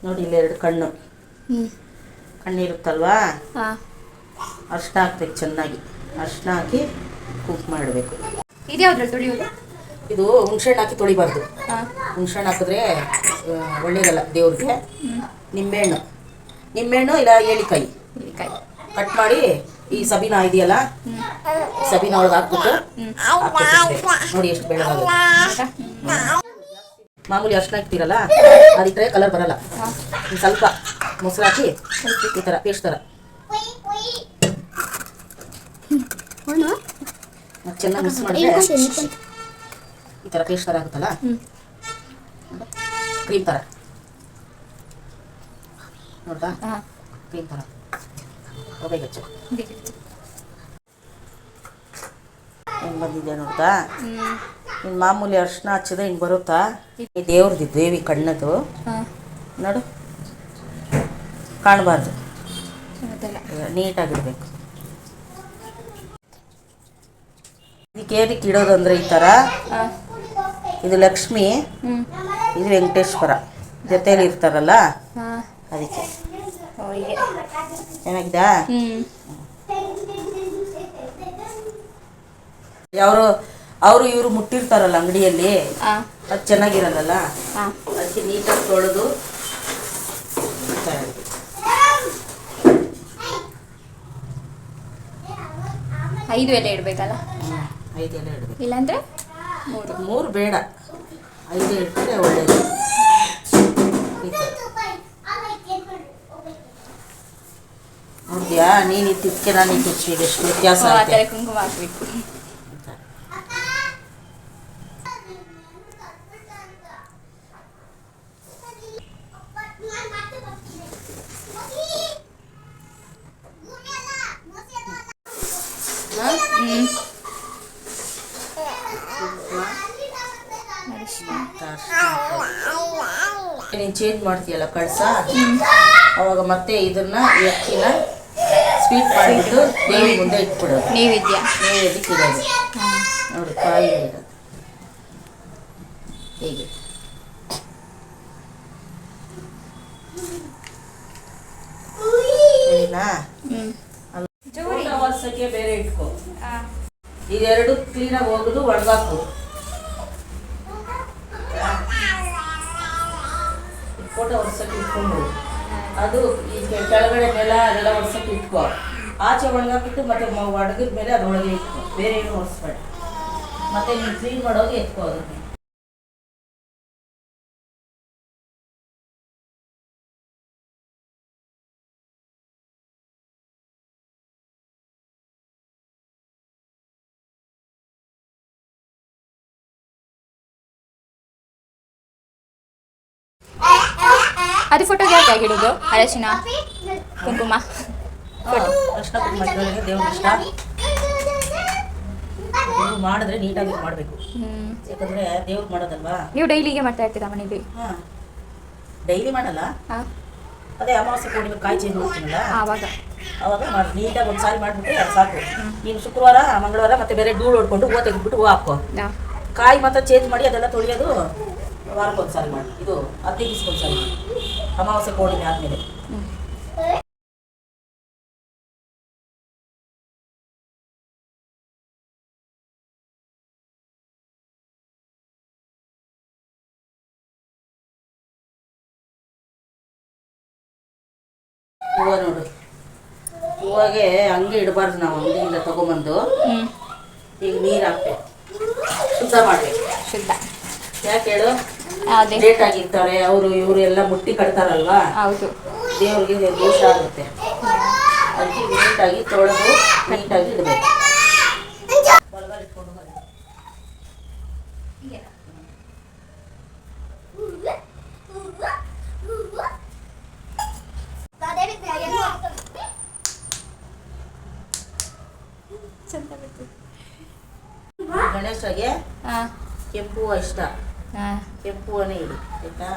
ನೋಡಿ ಇಲ್ಲಿ 2 ಕಣ್ಣು ಕಣ್ಣಿರುತ್ತಲ್ವಾ, ಅರ್ಶಿನ ಹಾಕ್ಬೇಕು ಚೆನ್ನಾಗಿ. ಅರ್ಶಿನ ಹಾಕಿ ಕುಕ್ ಮಾಡಬೇಕು. ಇದ್ಯಾವ್ದ್ರಲ್ಲಿ ತೊಳಿಯೋದು? ಇದು ಹುಣ್ಸೆಹಣ್ಣು ಹಾಕಿ ತೊಳಿಬಾರ್ದು. ಹುಣ್ಸೆಹಣ್ಣು ಹಾಕಿದ್ರೆ ಒಳ್ಳೇದಲ್ಲ ದೇವ್ರಿಗೆ. ನಿಂಬೆಹಣ್ಣು ಇಲ್ಲ ಏಳಿಕಾಯಿ ಕಟ್ ಮಾಡಿ ಈ ಸಬೀನ ಇದೆಯಲ್ಲ, ಸಬೀನ ಒಳಗೆ ಹಾಕ್ಬಿಟ್ಟು ನೋಡಿ ಎಷ್ಟು ಬೆಳಗಾಗುತ್ತೆ. ಮಾಮೂಲಿ ಅರ್ಶಿನ ಹಾಕ್ತೀರಲ್ಲ ಅದಿಟ್ಟರೆ ಕಲರ್ ಬರಲ್ಲ. ಸ್ವಲ್ಪ ಮೊಸರು ಹಾಕಿ ಈ ಥರ ಪೇಸ್ಟ್ ಥರ ಚೆನ್ನಾಗಿ ಮಿಕ್ಸ್ ಮಾಡಿದ್ರೆ ಈ ಥರ ಪೇಸ್ಟ್ ಥರ ಆಗುತ್ತಲ್ಲ, ಕ್ರೀಮ್ ಥರ ನೋಡ್ದಾ, ಕ್ರೀಮ್ ಥರ ಹೋಗಚ್ಚು ಹೆಂಗೆ ಬಂದಿದೆ ನೋಡ್ದಾ. ಇನ್ನು ಮಾಮೂಲಿ ಅರ್ಶಿನ ಹಚ್ಚಿದ್ರೆ ಹಿಂಗೆ ಬರುತ್ತಾ. ಈ ದೇವ್ರದ್ದು ದೇವಿ ಕಣ್ಣದು ನೋಡು, ಕಾಣಬಾರ್ದು, ನೀಟಾಗಿಡ್ಬೇಕು. ಇದಕ್ಕೆ ಏನಕ್ಕೆ ಇಡೋದು ಅಂದರೆ ಈ ಥರ, ಇದು ಲಕ್ಷ್ಮಿ, ಇದು ವೆಂಕಟೇಶ್ವರ ಜೊತೆಯಲ್ಲಿ ಇರ್ತಾರಲ್ಲ ಅದಕ್ಕೆ. ಚೆನ್ನಾಗಿದಾ? ಅವರು ಇವರು ಮುಟ್ಟಿರ್ತಾರಲ್ಲ ಅಂಗಡಿಯಲ್ಲಿ, ಅದು ಚೆನ್ನಾಗಿರಲ್ಲ. ಅದಕ್ಕೆ ನೀಟಾಗಿ ತೊಳೆದು 5 ಎಲೆ ಇಡಬೇಕಲ್ಲ? 5 ಎಲೆ ಇಡಬೇಕು, ಇಲ್ಲಾಂದ್ರೆ 3 ಬೇಡ, 5 ಇಟ್ಟರೆ ಒಳ್ಳೆಯದು. ನೋಡಿದ್ಯಾ ನೀನು ಇಟ್ಟಿದ್ದಕ್ಕೆ ನಾನು ಇಟ್ಟಿದ್ದು ಎಷ್ಟು ವ್ಯತ್ಯಾಸ ಆಗುತ್ತೆ. ಕುಂಕುಮ ಹಾಕ್ಬೇಕು. ನೀನು ಚೇಂಜ್ ಮಾಡ್ತೀಯಲ್ಲ ಕಳಸ, ಅವಾಗ ಮತ್ತೆ ಇದನ್ನ ಅಕ್ಕಿನ ಸ್ವೀಟ್ ಮಾಡಿಬಿಟ್ಟು ದೇವಿ ಮುಂದೆ ಇಟ್ಬಿಡೋದು. ನೈವೇದ್ಯಕ್ಕೆ ಇಡೋದು. ನೋಡಿ ಕಾಯಿ ಇಡೋದು ಹೀಗೆ. ಸರಿನಾ? ವರ್ಷಕ್ಕೆ ಬೇರೆ ಇಟ್ಕೋ. ಇದೆರಡು ಕ್ಲೀನಾಗಿ ಹೋಗುದು ಒಣಗಾಕು. ಫೋಟೋ ವರ್ಷಕ್ಕೆ ಇಟ್ಕೊಂಡು ಅದು ಈ ಕೆಳಗಡೆ ನೆಲ ಅದೆಲ್ಲ ವರ್ಷಕ್ಕೆ ಇಟ್ಕೋ. ಆಚೆ ಒಣಗಾಕಿಟ್ಟು ಮತ್ತೆ ಒಣಗಿದ ಮೇಲೆ ಅದರೊಳಗೆ ಇಟ್ಕೋ, ಬೇರೆ ಏನು ಒರೆಸ್ಬೇಡ. ಮತ್ತೆ ನೀನು ಕ್ಲೀನ್ ಮಾಡೋದು ಎತ್ಕೋ ಅದಕ್ಕೆ. ಅದು ಫೋಟೋಗೆ ಯಾಕೆ ಆಗಿಡೋದು? ಅರಶಿನ ಕುಂಕುಮ ಅರ್ಶಿನ ಕುಂಕುಮ ದೇವ್ರ ಇಷ್ಟ ಮಾಡಿದ್ರೆ ನೀಟಾಗಿ ಮಾಡಬೇಕು. ಯಾಕಂದ್ರೆ ದೇವ್ರಿಗೆ ಮಾಡೋದಲ್ವಾ. ನೀವು ಡೈಲಿಗೆ ಮಾಡ್ತಾ ಇರ್ತೀರಾ ಮನೇಲಿ? ಡೈಲಿ ಮಾಡಲ್ಲ, ಅದೇ ಅಮಾವಾಸ್ಯೆ ಕೊಡಿ ಕಾಯಿ ಚೇಂಜ್ ಮಾಡ್ತೀನಲ್ಲ ಅವಾಗ ಮಾಡಿ ನೀಟಾಗಿ ಒಂದು ಸಾರಿ ಮಾಡಿಬಿಟ್ರೆ ಸಾಕು. ನೀನು ಶುಕ್ರವಾರ ಮಂಗಳವಾರ ಮತ್ತೆ ಬೇರೆ ಧೂಳು ಹೊಡ್ಕೊಂಡು ಹೂವು ತೆಗೆದ್ಬಿಟ್ಟು ಹೂವು ಹಾಕೋ. ಕಾಯಿ ಮಾತ್ರ ಚೇಂಜ್ ಮಾಡಿ ಅದೆಲ್ಲ ತೊಳೆಯೋದು ವಾರಕ್ಕೊಂದು ಸಾರಿ ಮಾಡಿ. ಇದು 15 ದಿವಸಕ್ಕೊಂದು ಸಾರಿ ಅಮಾವಾಸ್ಯೆ ಕೋಡಿನ ಆದಮೇಲೆ. ಹೂವು ನೋಡು, ಹೂವಾಗೆ ಹಂಗೆ ಇಡಬಾರ್ದು. ನಾವು ಅಂಗಡಿಯಿಂದ ತಗೊಂಬಂದು ಈಗ ನೀರು ಹಾಕ್ಬೇಕು, ಶುದ್ಧ ಮಾಡಬೇಕು. ಶುದ್ಧ ಯಾಕೆ ಹೇಳು? ಲೇಟ್ ಆಗಿರ್ತಾರೆ ಅವರು ಇವರು ಎಲ್ಲ ಮುಟ್ಟಿ ಕಟ್ತಾರಲ್ವಾ, ದೇವ್ರಿಗೆ ದೋಷ ಆಗುತ್ತೆ. ಅದಕ್ಕೆ ನೀಟಾಗಿ ತೊಳೆದು ನೀಟಾಗಿ ಇಡಬೇಕು. ಗಣೇಶಗೆ ಕೆಂಪು ಹೂವು ಇಷ್ಟ, ಕೆಂಪು ಹೂವನೇ ಇಡಿ ಆಯ್ತಾ.